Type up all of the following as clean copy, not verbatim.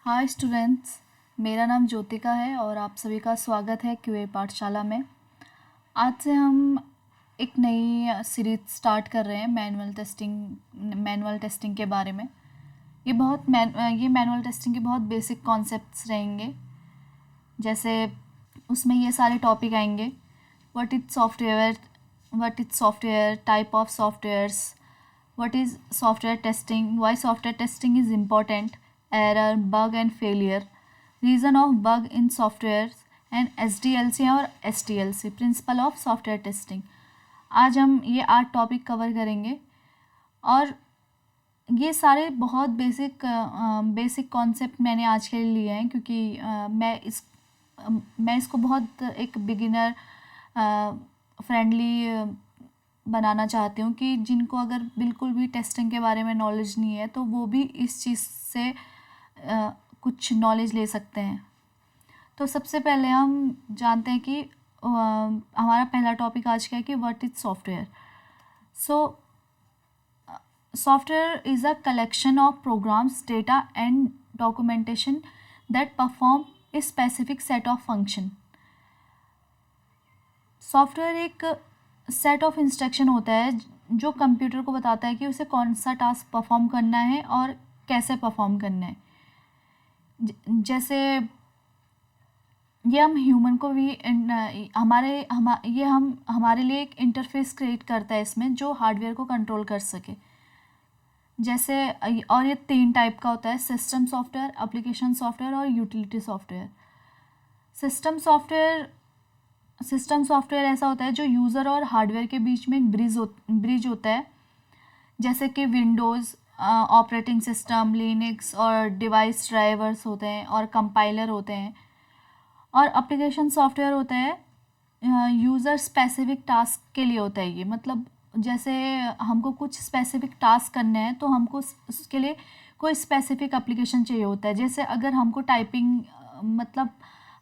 Hi students, मेरा नाम ज्योतिका है और आप सभी का स्वागत है क्यूए पाठशाला में। आज से हम एक नई सीरीज स्टार्ट कर रहे हैं मैनुअल टेस्टिंग के बारे में। ये मैनुअल टेस्टिंग के बहुत बेसिक कॉन्सेप्ट्स रहेंगे। जैसे उसमें ये सारे टॉपिक आएंगे: what is software, type of softwares, what is software testing, why software testing is important, error, bug and failure, reason of bug in softwares and SDLC और STLC, principle of software testing। आज हम ये 8 topic cover करेंगे और ये सारे बहुत basic concept मैंने आज के लिए लिए हैं, क्योंकि मैं इसको बहुत एक बिगिनर फ्रेंडली बनाना चाहती हूँ कि जिनको अगर बिल्कुल भी टेस्टिंग के बारे में नॉलेज नहीं है तो वो भी इस चीज़ से कुछ नॉलेज ले सकते हैं। तो सबसे पहले हम जानते हैं कि हमारा पहला टॉपिक आज का है कि what is software. So software is a collection of programs, data and documentation that perform a specific set of function. Software एक सेट ऑफ इंस्ट्रक्शन होता है जो कंप्यूटर को बताता है कि उसे कौन सा टास्क परफॉर्म करना है और कैसे परफॉर्म करना है। जैसे ये हम ह्यूमन को भी हमारे लिए एक इंटरफेस क्रिएट करता है इसमें, जो हार्डवेयर को कंट्रोल कर सके। जैसे और ये 3 टाइप का होता है: सिस्टम सॉफ्टवेयर, एप्लीकेशन सॉफ्टवेयर और यूटिलिटी सॉफ्टवेयर। सिस्टम सॉफ्टवेयर ऐसा होता है जो यूज़र और हार्डवेयर के बीच में एक ब्रिज होता है, जैसे कि विंडोज़ ऑपरेटिंग सिस्टम, लिनक्स और डिवाइस ड्राइवर्स होते हैं और कंपाइलर होते हैं। और एप्लीकेशन सॉफ्टवेयर होता है यूज़र स्पेसिफिक टास्क के लिए होता है। ये मतलब जैसे हमको कुछ स्पेसिफिक टास्क करने हैं तो हमको उसके लिए कोई स्पेसिफिक एप्लीकेशन चाहिए होता है। जैसे अगर हमको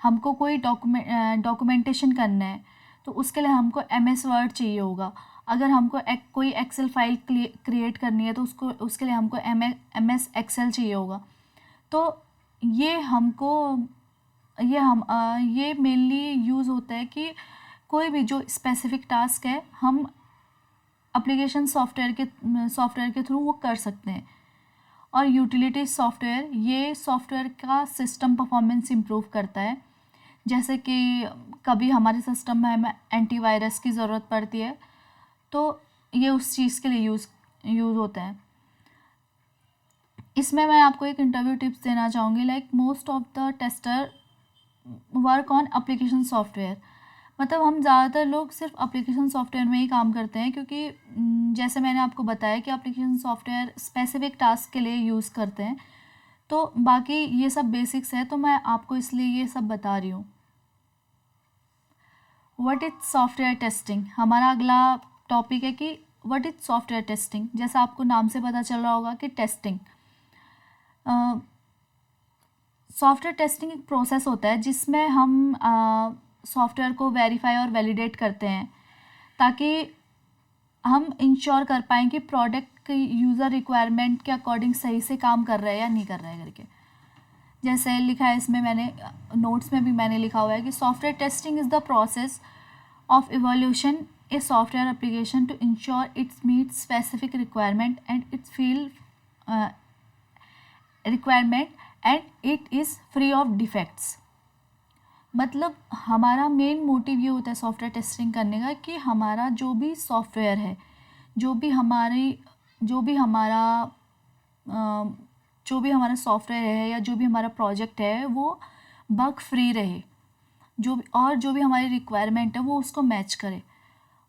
हमको कोई डॉक्यूमेंटेशन करना है तो उसके लिए हमको MS वर्ड चाहिए होगा। अगर हमको कोई एक्सेल फाइल क्रिएट करनी है तो उसके लिए हमको MS एक्सेल चाहिए होगा। तो ये मेनली यूज़ होता है कि कोई भी जो स्पेसिफिक टास्क है हम एप्लीकेशन सॉफ्टवेयर के थ्रू वो कर सकते हैं। और यूटिलिटी सॉफ्टवेयर, ये सॉफ्टवेयर का सिस्टम परफॉर्मेंस इम्प्रूव करता है। जैसे कि कभी हमारे सिस्टम में हमें एंटीवायरस की ज़रूरत पड़ती है तो ये उस चीज़ के लिए यूज़ होता है। इसमें मैं आपको एक इंटरव्यू टिप्स देना चाहूँगी, like most of the tester work on application software. मतलब हम ज़्यादातर लोग सिर्फ एप्लीकेशन सॉफ्टवेयर में ही काम करते हैं, क्योंकि जैसे मैंने आपको बताया कि एप्लीकेशन सॉफ्टवेयर स्पेसिफिक टास्क के लिए यूज़ करते हैं। तो बाकी ये सब बेसिक्स है, तो मैं आपको इसलिए ये सब बता रही हूँ। व्हाट इज सॉफ्टवेयर टेस्टिंग, हमारा अगला टॉपिक है कि व्हाट इज सॉफ्टवेयर टेस्टिंग। जैसा आपको नाम से पता चल रहा होगा कि टेस्टिंग, सॉफ्टवेयर टेस्टिंग एक प्रोसेस होता है जिसमें हम सॉफ्टवेयर को वेरीफाई और वैलिडेट करते हैं ताकि हम इंश्योर कर पाएँ कि प्रोडक्ट यूज़र रिक्वायरमेंट के अकॉर्डिंग सही से काम कर रहा है या नहीं कर रहा है करके। जैसे लिखा है इसमें, मैंने नोट्स में भी मैंने लिखा हुआ है कि software testing is the process of evolution a software application to ensure it's meet specific requirement and it is free of defects. मतलब हमारा मेन मोटिव ये होता है सॉफ्टवेयर टेस्टिंग करने का कि हमारा जो भी सॉफ्टवेयर है, जो भी हमारा सॉफ्टवेयर है या जो भी हमारा प्रोजेक्ट है वो बग फ्री रहे, जो भी हमारी रिक्वायरमेंट है वो उसको मैच करे।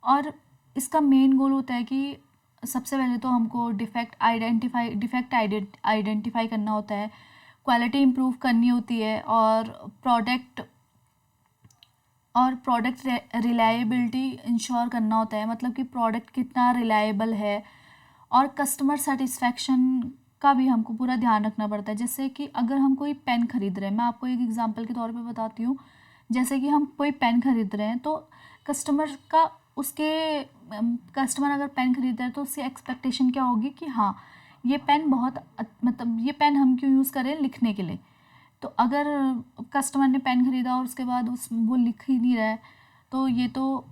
और इसका मेन गोल होता है कि सबसे पहले तो हमको डिफेक्ट आइडेंटिफाई करना होता है, क्वालिटी इम्प्रूव करनी होती है और प्रोडक्ट रिलायबिलिटी इंश्योर करना होता है, मतलब कि प्रोडक्ट कितना रिलायबल है। और कस्टमर सेटिस्फैक्शन का भी हमको पूरा ध्यान रखना पड़ता है। जैसे कि अगर हम कोई पेन खरीद रहे हैं, मैं आपको एक एग्जांपल के तौर पे बताती हूँ। जैसे कि हम कोई पेन खरीद रहे हैं तो कस्टमर अगर पेन खरीद रहा है तो उसकी एक्सपेक्टेशन क्या होगी कि हाँ, ये पेन ये पेन हम क्यों यूज़ करें, लिखने के लिए। तो अगर कस्टमर ने पेन ख़रीदा और उसके बाद वो लिख ही नहीं रहा है, तो ये तो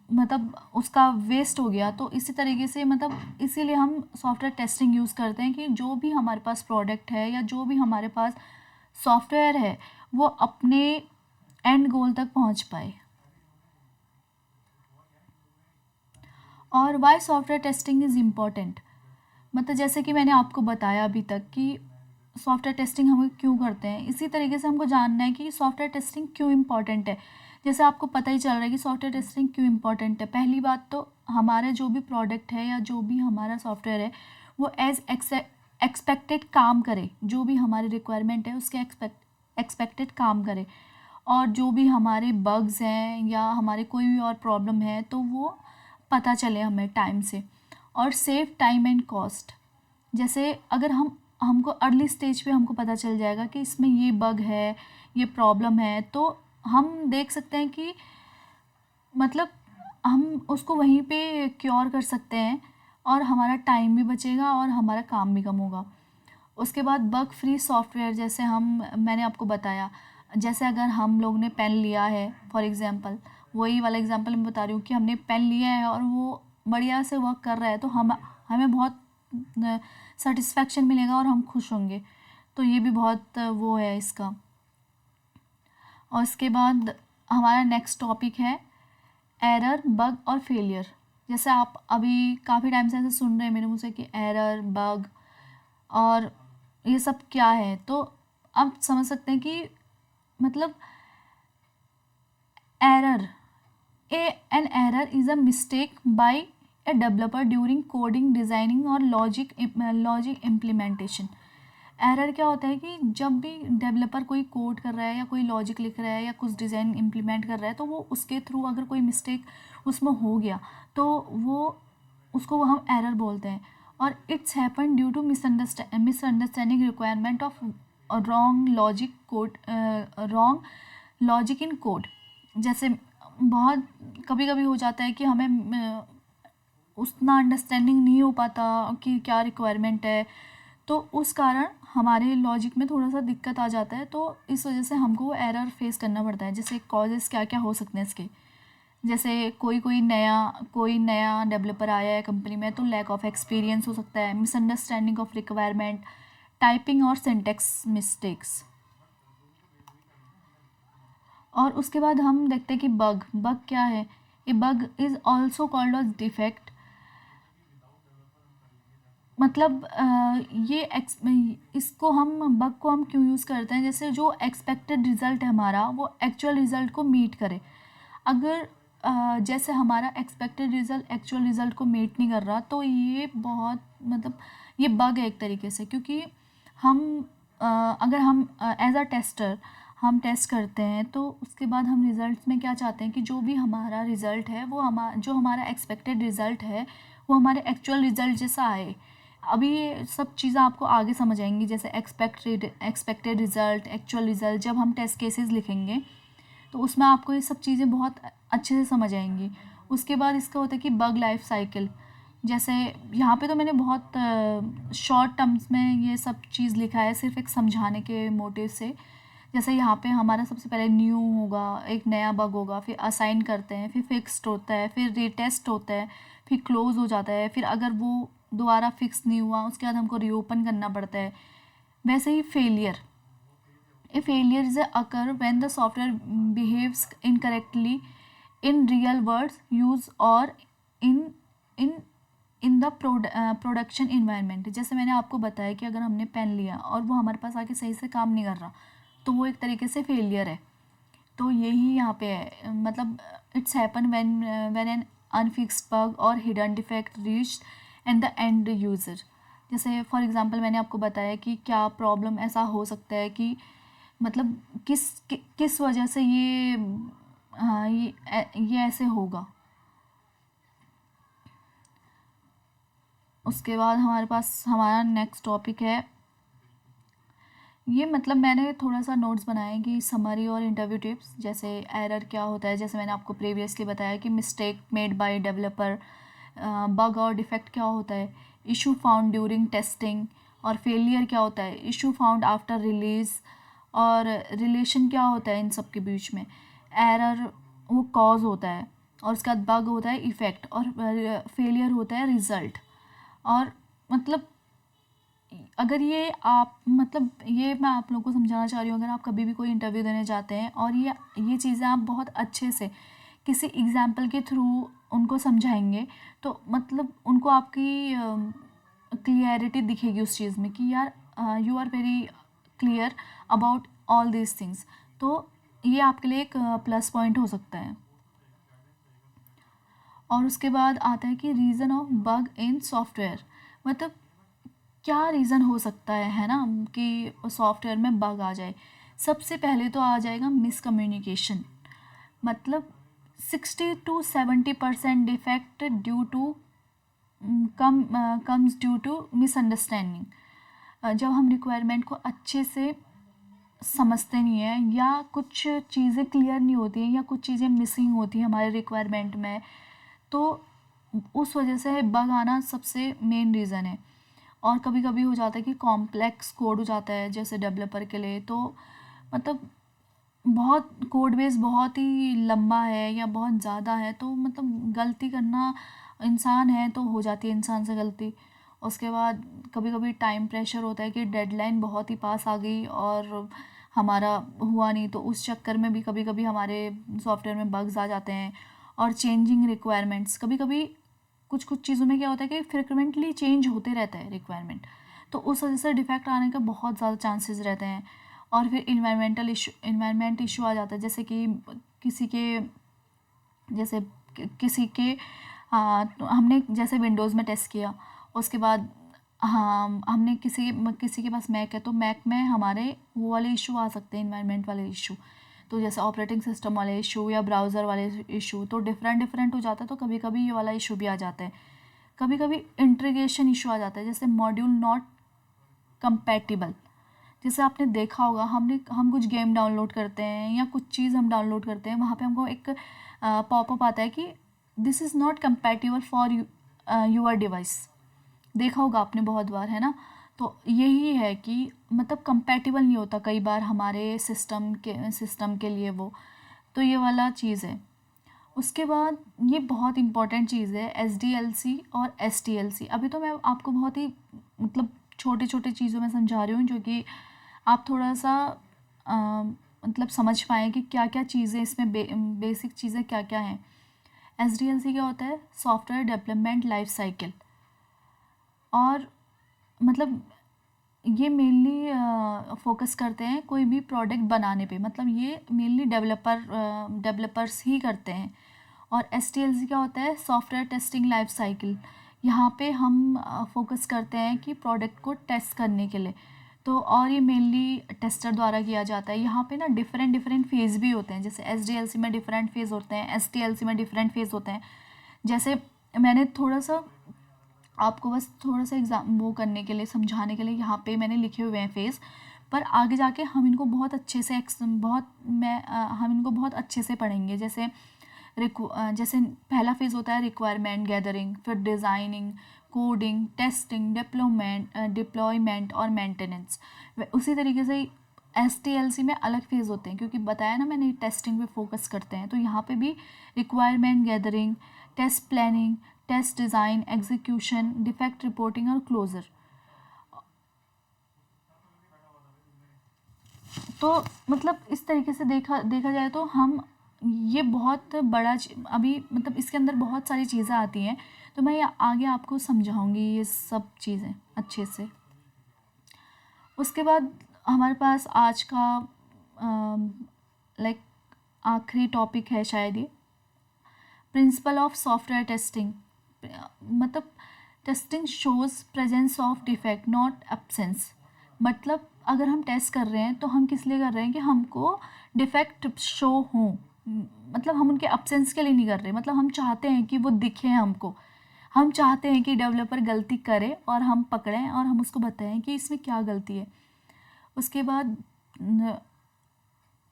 मतलब उसका वेस्ट हो गया। तो इसी तरीके से मतलब इसीलिए हम सॉफ्टवेयर टेस्टिंग यूज़ करते हैं कि जो भी हमारे पास प्रोडक्ट है या जो भी हमारे पास सॉफ्टवेयर है वो अपने एंड गोल तक पहुंच पाए। और why software testing is important, मतलब जैसे कि मैंने आपको बताया अभी तक कि सॉफ्टवेयर टेस्टिंग हम क्यों करते हैं, इसी तरीके से हमको जानना है कि सॉफ्टवेयर टेस्टिंग क्यों इम्पॉर्टेंट है। जैसे आपको पता ही चल रहा है कि सॉफ्टवेयर टेस्टिंग क्यों इम्पॉर्टेंट है। पहली बात तो हमारे जो भी प्रोडक्ट है या जो भी हमारा सॉफ्टवेयर है वो एज एक्सपेक्टेड काम करे, जो भी हमारी रिक्वायरमेंट है उसके एक्सपेक्टेड काम करे। और जो भी हमारे बग्स हैं या हमारे कोई भी और प्रॉब्लम है तो वो पता चले हमें टाइम से। और सेव टाइम एंड कॉस्ट, जैसे अगर हमको अर्ली स्टेज पे हमको पता चल जाएगा कि इसमें ये बग है, ये प्रॉब्लम है, तो हम देख सकते हैं कि मतलब हम उसको वहीं पे क्योर कर सकते हैं और हमारा टाइम भी बचेगा और हमारा काम भी कम होगा। उसके बाद बग फ्री सॉफ्टवेयर, जैसे मैंने आपको बताया, जैसे अगर हम लोग ने पेन लिया है फॉर एग्ज़ाम्पल, वही वाला एग्ज़ाम्पल मैं बता रही हूँ कि हमने पेन लिया है और वो बढ़िया से वर्क कर रहा है, तो हमें बहुत सेटिस्फेक्शन मिलेगा और हम खुश होंगे। तो ये भी बहुत वो है इसका। और इसके बाद हमारा नेक्स्ट टॉपिक है एरर, बग और फेलियर। जैसे आप अभी काफ़ी टाइम से ऐसे सुन रहे हैं मेरे मुँह से कि एरर, बग और ये सब क्या है, तो आप समझ सकते हैं कि मतलब error, an error is a mistake by a developer during coding, designing और लॉजिक इम्प्लीमेंटेशन। एरर क्या होता है कि जब भी डेवलपर कोई कोड कर रहा है या कोई लॉजिक लिख रहा है या कुछ डिज़ाइन इम्प्लीमेंट कर रहा है, तो वो उसके थ्रू अगर कोई मिस्टेक उसमें हो गया तो उसको हम एरर बोलते हैं। और it's happen due to misunderstanding requirement of wrong logic in code. जैसे बहुत कभी कभी हो जाता है कि हमें उतना अंडरस्टैंडिंग नहीं हो पाता कि क्या रिक्वायरमेंट है, तो उस कारण हमारे लॉजिक में थोड़ा सा दिक्कत आ जाता है, तो इस वजह से हमको एरर फेस करना पड़ता है। जैसे कॉजेज़ क्या क्या हो सकते हैं इसके, जैसे कोई नया डेवलपर आया है कंपनी में, तो लैक ऑफ एक्सपीरियंस हो सकता है, मिसअंडरस्टैंडिंग ऑफ रिक्वायरमेंट, टाइपिंग और सिंटेक्स मिस्टेक्स। और उसके बाद हम देखते हैं कि बग क्या है। A bug is also called as defect, मतलब इसको हम बग को हम क्यों यूज़ करते हैं, जैसे जो एक्सपेक्टेड रिज़ल्ट है हमारा वो एक्चुअल रिज़ल्ट को मीट करे। अगर जैसे हमारा एक्सपेक्टेड रिज़ल्ट एक्चुअल रिज़ल्ट को मीट नहीं कर रहा, तो ये बहुत मतलब ये बग है एक तरीके से। क्योंकि हम अगर हम एज अ टेस्टर हम टेस्ट करते हैं, तो उसके बाद हम रिज़ल्ट में क्या चाहते हैं कि जो भी हमारा रिज़ल्ट है वो जो हमारा एक्सपेक्टेड रिज़ल्ट है वो हमारे एक्चुअल रिज़ल्ट जैसा आए। अभी ये सब चीज़ें आपको आगे समझ आएंगी, जैसे एक्सपेक्टेड रिज़ल्ट, एक्चुअल रिज़ल्ट। जब हम टेस्ट केसेस लिखेंगे तो उसमें आपको ये सब चीज़ें बहुत अच्छे से समझ आएंगी। उसके बाद इसका होता है कि बग लाइफ साइकिल, जैसे यहाँ पे तो मैंने बहुत शॉर्ट टर्म्स में ये सब चीज़ लिखा है सिर्फ एक समझाने के मोटिव से। जैसे यहाँ पे हमारा सबसे पहले न्यू होगा, एक नया बग होगा, फिर असाइन करते हैं, फिर फिक्स्ड होता है, फिर रीटेस्ट होता है, फिर क्लोज़ हो जाता है, फिर अगर वो दोबारा फिक्स नहीं हुआ उसके बाद हमको रीओपन करना पड़ता है। वैसे ही failure, a failure is occur when the software behaves incorrectly in real world's use और in in in the production environment. जैसे मैंने आपको बताया कि अगर हमने पेन लिया और वो हमारे पास आके सही से काम नहीं कर रहा, तो वो एक तरीके से फेलियर है। तो यही यहाँ पे है, मतलब it's happen when an unfixed bug और hidden defect reached and the end user. जैसे फॉर एग्जांपल मैंने आपको बताया कि क्या प्रॉब्लम ऐसा हो सकता है कि मतलब किस वजह से हाँ ये ऐसे होगा। उसके बाद हमारे पास हमारा नेक्स्ट टॉपिक है, ये मतलब मैंने थोड़ा सा नोट्स बनाए कि समरी और इंटरव्यू टिप्स। जैसे एरर क्या होता है, जैसे मैंने आपको प्रीवियसली बताया कि mistake made by developer. Bug और डिफेक्ट क्या होता है, इशू फाउंड ड्यूरिंग टेस्टिंग। और फेलियर क्या होता है, इशू फाउंड आफ्टर रिलीज़। और रिलेशन क्या होता है इन सब के बीच में। एरर वो कॉज होता है, और उसके बाद बग होता है इफ़ेक्ट, और फेलियर होता है रिज़ल्ट। और मतलब अगर ये आप मतलब ये मैं आप लोगों को समझाना चाह रही हूँ, अगर आप कभी भी कोई इंटरव्यू देने जाते हैं और ये चीज़ें आप बहुत अच्छे से किसी एग्जाम्पल के थ्रू उनको समझाएंगे, तो मतलब उनको आपकी क्लियरिटी दिखेगी उस चीज़ में कि यार you are very clear about all these things. तो ये आपके लिए एक प्लस पॉइंट हो सकता है। और उसके बाद आता है कि reason of bug in software, मतलब क्या रीज़न हो सकता है ना, कि सॉफ्टवेयर में बग आ जाए। सबसे पहले तो आ जाएगा मिसकम्युनिकेशन, मतलब 60 to 70% defect due to comes due to misunderstanding. जब हम रिक्वायरमेंट को अच्छे से समझते नहीं हैं, या कुछ चीज़ें क्लियर नहीं होती हैं, या कुछ चीज़ें मिसिंग होती हैं हमारे रिक्वायरमेंट में, तो उस वजह से बग आना सबसे मेन रीज़न है। और कभी कभी हो जाता है कि कॉम्प्लेक्स कोड हो जाता है जैसे डेवलपर के लिए, तो मतलब बहुत कोड बेस बहुत ही लंबा है या बहुत ज़्यादा है, तो मतलब गलती करना, इंसान है तो हो जाती है इंसान से गलती। उसके बाद कभी कभी टाइम प्रेशर होता है कि डेडलाइन बहुत ही पास आ गई और हमारा हुआ नहीं, तो उस चक्कर में भी कभी कभी हमारे सॉफ्टवेयर में बग्स आ जाते हैं। और चेंजिंग रिक्वायरमेंट्स, कभी कभी कुछ कुछ चीज़ों में क्या होता है कि फ्रिक्वेंटली चेंज होते रहता है रिक्वायरमेंट, तो उस वजह से डिफेक्ट आने का बहुत ज़्यादा चांसेस रहते हैं। और फिर इन्वायरमेंट इशू आ जाता है, जैसे कि किसी के जैसे किसी के तो हमने जैसे विंडोज़ में टेस्ट किया, उसके बाद हाँ हमने किसी के पास मैक है, तो मैक में हमारे वो वाले इशू आ सकते हैं, इन्वायरमेंट वाले इशू। तो जैसे ऑपरेटिंग सिस्टम वाले इशू या ब्राउज़र वाले इशू, तो डिफरेंट डिफरेंट हो जाता है, तो कभी कभी ये वाला इशू भी आ जाता है। कभी कभी इंटीग्रेशन इशू आ जाता है, जैसे मॉड्यूल नॉट कंपैटिबल। जैसे आपने देखा होगा, हम कुछ गेम डाउनलोड करते हैं या कुछ चीज़ हम डाउनलोड करते हैं, वहाँ पे हमको एक पॉपअप आता है कि this is not compatible for your device. देखा होगा आपने बहुत बार, है ना। तो यही है कि मतलब कंपैटिबल नहीं होता कई बार हमारे सिस्टम के लिए वो, तो ये वाला चीज़ है। उसके बाद ये बहुत इंपॉर्टेंट चीज़ है SDLC और STLC। अभी तो मैं आपको बहुत ही मतलब छोटे छोटे चीज़ों में समझा रही हूँ, जो कि आप थोड़ा सा मतलब समझ पाएँ कि क्या क्या चीज़ें इसमें बेसिक चीज़ें क्या क्या हैं। SDLC क्या होता है, सॉफ्टवेयर डेवलपमेंट लाइफ साइकिल। और मतलब ये मेनली फोकस करते हैं कोई भी प्रोडक्ट बनाने पे, मतलब ये मेनली डेवलपर्स ही करते हैं। और STLC क्या होता है, सॉफ्टवेयर टेस्टिंग लाइफ साइकिल। यहाँ पे हम फोकस करते हैं कि प्रोडक्ट को टेस्ट करने के लिए, तो और ये मेनली टेस्टर द्वारा किया जाता है। यहाँ पे ना डिफरेंट डिफरेंट फेज़ भी होते हैं, जैसे SDLC में डिफरेंट फेज़ होते हैं, STLC में डिफरेंट फेज़ होते हैं। जैसे मैंने थोड़ा सा आपको बस थोड़ा सा एग्जाम वो करने के लिए, समझाने के लिए यहाँ पे मैंने लिखे हुए हैं फेज़, पर आगे जाके हम इनको बहुत अच्छे से हम इनको बहुत अच्छे से पढ़ेंगे। जैसे पहला फेज़ होता है रिक्वायरमेंट गैदरिंग, फिर डिज़ाइनिंग, कोडिंग, टेस्टिंग, डिप्लॉयमेंट और मेंटेनेंस। उसी तरीके से STLC में अलग फेज़ होते हैं, क्योंकि बताया ना मैंने टेस्टिंग पे फोकस करते हैं, तो यहाँ पे भी requirement gathering, test planning, test design, execution, defect reporting और क्लोज़र। तो मतलब इस तरीके से देखा जाए तो हम ये बहुत बड़ा अभी मतलब इसके अंदर बहुत सारी चीज़ें आती हैं, तो मैं आगे आपको समझाऊंगी ये सब चीज़ें अच्छे से। उसके बाद हमारे पास आज का लाइक आखिरी टॉपिक है शायद ये, प्रिंसिपल ऑफ सॉफ्टवेयर टेस्टिंग। मतलब testing shows presence of defect not absence. मतलब अगर हम टेस्ट कर रहे हैं तो हम किस लिए कर रहे हैं कि हमको डिफेक्ट शो हों, मतलब हम उनके एब्सेंस के लिए नहीं कर रहे, मतलब हम चाहते हैं कि वो दिखे हमको। हम चाहते हैं कि डेवलपर गलती करे और हम पकड़ें और हम उसको बताएं कि इसमें क्या गलती है। उसके बाद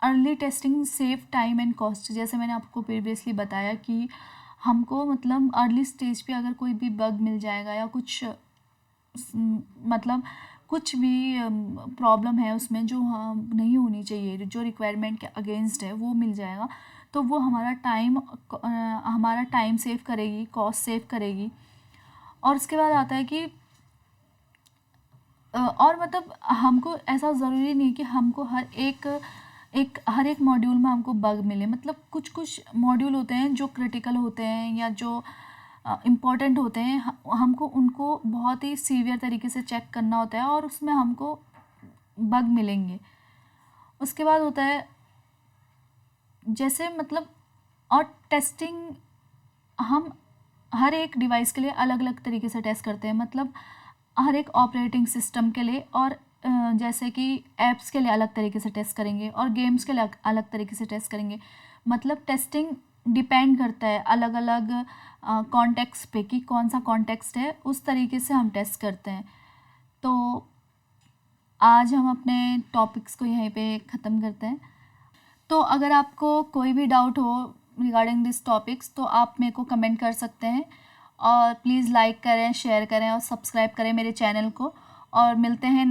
early testing save time and cost. जैसे मैंने आपको प्रीवियसली बताया कि हमको मतलब अर्ली स्टेज पे अगर कोई भी बग मिल जाएगा या कुछ मतलब कुछ भी प्रॉब्लम है उसमें जो नहीं होनी चाहिए, जो रिक्वायरमेंट के अगेंस्ट है, वो मिल जाएगा। तो वो हमारा टाइम सेव करेगी, कॉस्ट सेव करेगी। और उसके बाद आता है कि और मतलब हमको ऐसा ज़रूरी नहीं कि हमको हर एक मॉड्यूल में हमको बग मिले। मतलब कुछ कुछ मॉड्यूल होते हैं जो क्रिटिकल होते हैं या जो इम्पोर्टेंट होते हैं, हमको उनको बहुत ही सीवियर तरीके से चेक करना होता है और उसमें हमको बग मिलेंगे। उसके बाद होता है जैसे मतलब, और टेस्टिंग हम हर एक डिवाइस के लिए अलग अलग तरीके से टेस्ट करते हैं। मतलब हर एक ऑपरेटिंग सिस्टम के लिए, और जैसे कि ऐप्स के लिए अलग तरीके से टेस्ट करेंगे और गेम्स के लिए अलग तरीके से टेस्ट करेंगे। मतलब टेस्टिंग डिपेंड करता है अलग अलग कॉन्टेक्स्ट पे कि कौन सा कॉन्टेक्स्ट है, उस तरीके से हम टेस्ट करते हैं। तो आज हम अपने टॉपिक्स को यहीं पे ख़त्म करते हैं। तो अगर आपको कोई भी डाउट हो रिगार्डिंग दिस टॉपिक्स तो आप मेरे को कमेंट कर सकते हैं। और प्लीज़ लाइक करें, शेयर करें और सब्सक्राइब करें मेरे चैनल को। और मिलते हैं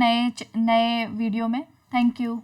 नए वीडियो में। Thank you.